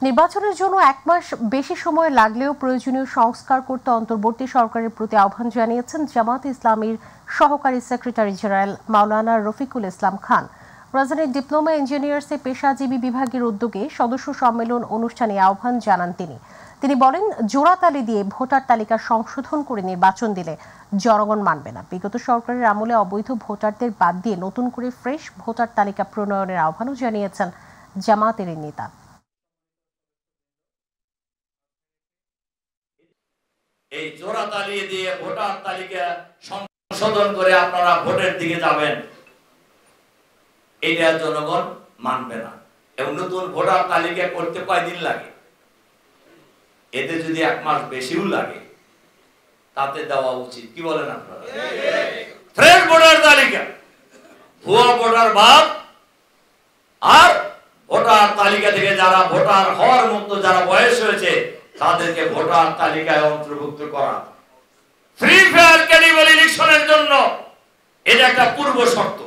নির্বাচনের জন্য 1 মাস বেশি সময় লাগলেও প্রয়োজনীয় সংস্কার করতে অন্তর্বর্তী সরকারের প্রতি আহ্বান জানিয়েছেন জামায়াতে ইসলামীর সহকারী সেক্রেটারি জেনারেল মাওলানা রফিকুল ইসলাম খান। রাজধানীর ডিপ্লোমা ইঞ্জিনিয়ার্সে পেশাজীবী বিভাগের উদ্যোগে সদস্য সম্মেলন অনুষ্ঠানে আহ্বান জানান তিনি বলেন, জোড়াতালি দিয়ে ভোটার তালিকা সংশোধন করে নির্বাচন দিলে জনগণ মানবে না। বিগত সরকারের আমলে অবৈধ ভোটারদের বাদ দিয়ে নতুন করে ফ্রেশ ভোটার তালিকা প্রণয়নের আহ্বানও জানিয়েছেন জামায়াতের নেতা। এই জোড়াতালি দিয়ে ভোটার তালিকা সংশোধন করে আপনারা ভোটের দিকে যাবেন, এটা জনগণ মানবে না। এবং নতুন ভোটার তালিকা করতে কয়দিন লাগে? এতে যদি 1 মাস বেশিও লাগে তাতে দেওয়া উচিত। কি বলেন আপনারা? ফ্রেশ ভোটার তালিকা, ভুয়া ভোটার বাদ, আর ভোটার তালিকা থেকে যারা ভোটার হওয়ার মতো যারা বয়স হয়েছে তাদেরকে ভোটার তালিকায় অন্তর্ভুক্ত করা। ফ্রি ফেয়ার ক্রেডিবল ইলেকশনের জন্য এটা একটা পূর্ব শর্ত।